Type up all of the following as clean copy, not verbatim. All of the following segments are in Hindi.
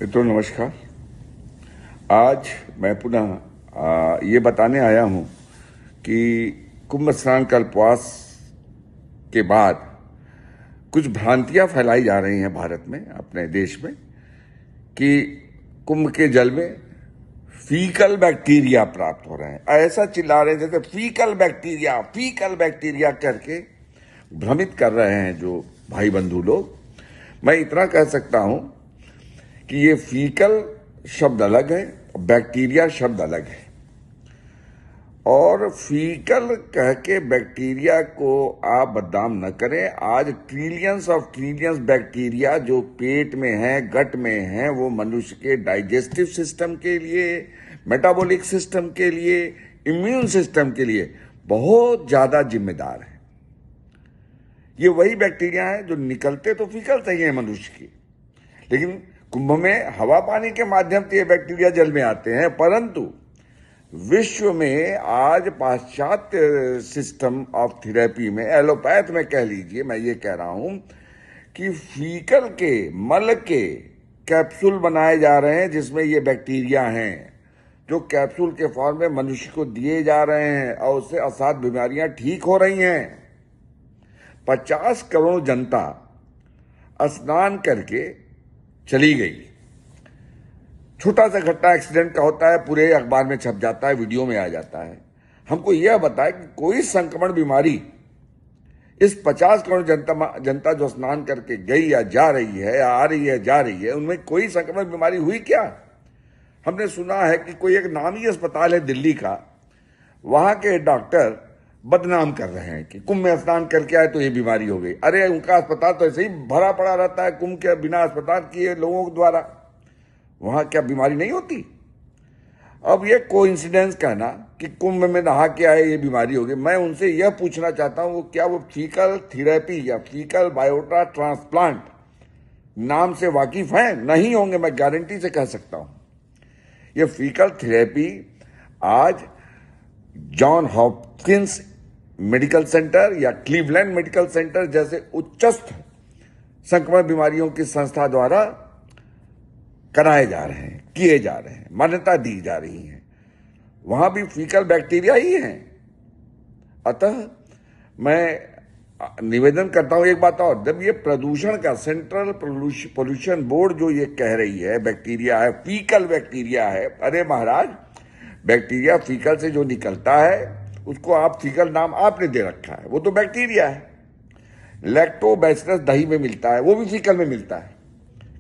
मित्रों नमस्कार। आज मैं पुनः ये बताने आया हूँ कि कुंभ स्नान कल्पवास के बाद कुछ भ्रांतियां फैलाई जा रही हैं भारत में, अपने देश में, कि कुंभ के जल में फीकल बैक्टीरिया प्राप्त हो रहे हैं। ऐसा चिल्ला रहे हैं जैसे फीकल बैक्टीरिया करके भ्रमित कर रहे हैं जो भाई बंधु लोग। मैं इतना कह सकता हूं कि ये फीकल शब्द अलग है, बैक्टीरिया शब्द अलग है। और फीकल कह के बैक्टीरिया को आप बदनाम न करें। आज ट्रिलियंस बैक्टीरिया जो पेट में है, गट में है, वो मनुष्य के डाइजेस्टिव सिस्टम के लिए, मेटाबॉलिक सिस्टम के लिए, इम्यून सिस्टम के लिए बहुत ज्यादा जिम्मेदार है। ये वही बैक्टीरिया है जो निकलते तो फीकल से ही है मनुष्य की, लेकिन कुंभ में हवा पानी के माध्यम से ये बैक्टीरिया जल में आते हैं। परंतु विश्व में आज पाश्चात्य सिस्टम ऑफ थेरेपी में, एलोपैथ में कह लीजिए, मैं ये कह रहा हूं कि फीकल के मल के कैप्सूल बनाए जा रहे हैं जिसमें ये बैक्टीरिया हैं, जो कैप्सूल के फॉर्म में मनुष्य को दिए जा रहे हैं और उससे असाध्य बीमारियां ठीक हो रही हैं। 50 करोड़ जनता स्नान करके चली गई। छोटा सा घटना एक्सीडेंट का होता है, पूरे अखबार में छप जाता है, वीडियो में आ जाता है। हमको यह बताए कि कोई संक्रमण बीमारी इस 50 करोड़ जनता जो स्नान करके गई या जा रही है या आ रही है जा रही है, उनमें कोई संक्रमण बीमारी हुई क्या? हमने सुना है कि कोई एक नामी अस्पताल है दिल्ली का, वहां के डॉक्टर बदनाम कर रहे हैं कि कुंभ में स्नान करके आए तो ये बीमारी हो गई। अरे उनका अस्पताल तो ऐसे ही भरा पड़ा रहता है कुंभ के बिना अस्पताल किए लोगों के द्वारा, वहां क्या बीमारी नहीं होती? अब ये कोइंसिडेंस कहना कि कुंभ में नहा के आए ये बीमारी हो गई, मैं उनसे यह पूछना चाहता हूं क्या वो फीकल थेरेपी या फीकल बायोटा ट्रांसप्लांट नाम से वाकिफ हैं? नहीं होंगे, मैं गारंटी से कह सकता हूं। ये फीकल थेरेपी आज जॉन हॉपकिंस मेडिकल सेंटर या क्लीवलैंड मेडिकल सेंटर जैसे उच्चस्थ संक्रमण बीमारियों की संस्था द्वारा कराए जा रहे हैं, किए जा रहे हैं, मान्यता दी जा रही है। वहां भी फीकल बैक्टीरिया ही है। अतः मैं निवेदन करता हूं एक बात और, जब ये प्रदूषण का सेंट्रल पोल्यूशन बोर्ड जो ये कह रही है बैक्टीरिया है, फीकल बैक्टीरिया है, अरे महाराज, बैक्टीरिया फीकल से जो निकलता है उसको आप फीकल नाम आपने दे रखा है, वो तो बैक्टीरिया है। लैक्टोबैसिलस दही में मिलता है, वो भी फीकल में मिलता है,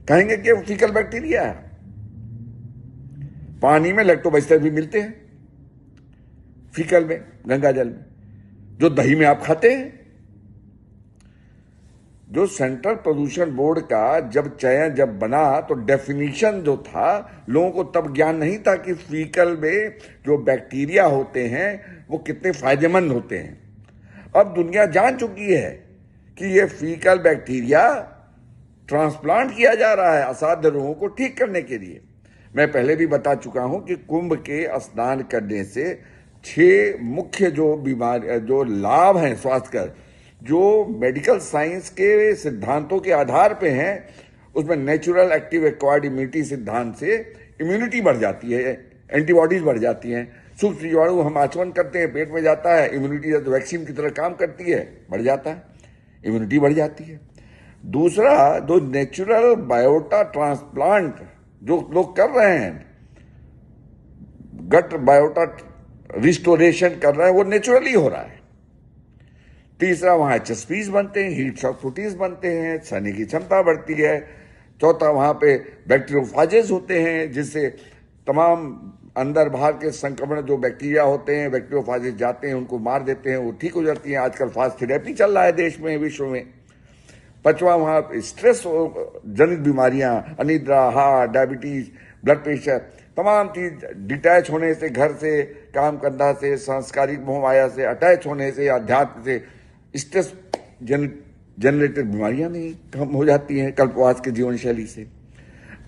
कहेंगे कि वो फीकल बैक्टीरिया है। पानी में लैक्टोबैसिलस भी मिलते हैं, फीकल में, गंगा जल में, जो दही में आप खाते हैं। जो सेंट्रल प्रदूषण बोर्ड का जब बना तो डेफिनेशन जो था, लोगों को तब ज्ञान नहीं था कि फीकल में जो बैक्टीरिया होते हैं वो कितने फायदेमंद होते हैं। अब दुनिया जान चुकी है कि ये फीकल बैक्टीरिया ट्रांसप्लांट किया जा रहा है असाध्य रोगों को ठीक करने के लिए। मैं पहले भी बता चुका हूं कि कुंभ के स्नान करने से 6 मुख्य जो लाभ हैं स्वास्थ्य का, जो मेडिकल साइंस के सिद्धांतों के आधार पे हैं, उसमें नेचुरल एक्टिव एक्वायर्ड इम्यूनिटी सिद्धांत से इम्यूनिटी बढ़ जाती है, एंटीबॉडीज बढ़ जाती हैं, सूक्ष्म जीवाणु हम आचमन करते हैं, पेट में जाता है, इम्यूनिटी जब वैक्सीन की तरह काम करती है, बढ़ जाता है, इम्यूनिटी बढ़ जाती है। दूसरा, जो नेचुरल बायोटा ट्रांसप्लांट जो लोग कर रहे हैं, गट बायोटा रिस्टोरेशन कर रहे हैं, वो नेचुरली हो रहा है। तीसरा, वहां एचएसपीज बनते हैं, हीट शॉक प्रोटीन्स बनते हैं, सहने की क्षमता बढ़ती है। चौथा, वहां पे बैक्टीरियोफाजेज होते हैं, जिससे तमाम अंदर बाहर के संक्रमण जो बैक्टीरिया होते हैं, बैक्टीरियोफाजेज जाते हैं, उनको मार देते हैं, वो ठीक हो जाती है। आजकल फास्ट थेरेपी चल रहा है देश में, विश्व में। पांचवा, वहां स्ट्रेस जनित बीमारियां, अनिद्रा, हार्ट, डायबिटीज, ब्लड प्रेशर, तमाम चीज डिटैच होने से, घर से, काम करना से, सांस्कारिक मोहमाया से अटैच होने से, अध्यात्म से, स्ट्रेस जनरेटेड बीमारियां नहीं कम हो जाती हैं कल्पवास के जीवन शैली से।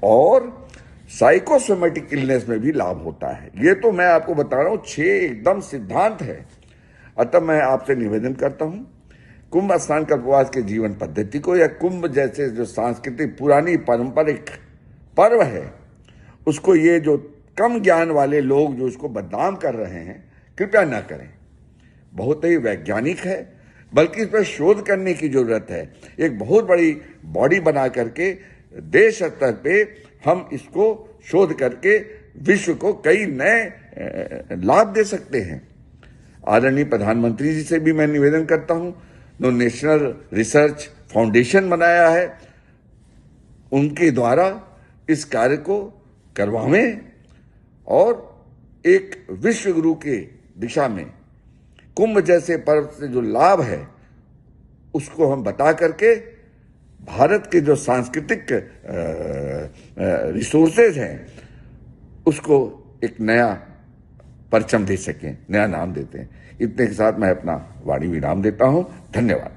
और साइकोसोमेटिक इलनेस में भी लाभ होता है। ये तो मैं आपको बता रहा हूं, 6 एकदम सिद्धांत है। अतः मैं आपसे निवेदन करता हूं, कुंभ स्नान कल्पवास के जीवन पद्धति को या कुंभ जैसे जो सांस्कृतिक पुरानी पारंपरिक पर्व है उसको ये जो कम ज्ञान वाले लोग जो उसको बदनाम कर रहे हैं, कृपया न करें। बहुत ही वैज्ञानिक है, बल्कि इस पर शोध करने की जरूरत है। एक बहुत बड़ी बॉडी बना करके देश स्तर पे हम इसको शोध करके विश्व को कई नए लाभ दे सकते हैं। आदरणीय प्रधानमंत्री जी से भी मैं निवेदन करता हूं, जो नेशनल रिसर्च फाउंडेशन बनाया है, उनके द्वारा इस कार्य को करवावें और एक विश्व गुरु के दिशा में कुंभ जैसे पर्व से जो लाभ है उसको हम बता करके भारत के जो सांस्कृतिक रिसोर्सेज हैं उसको एक नया परचम दे सकें, नया नाम देते हैं। इतने के साथ मैं अपना वाणी विराम देता हूं। धन्यवाद।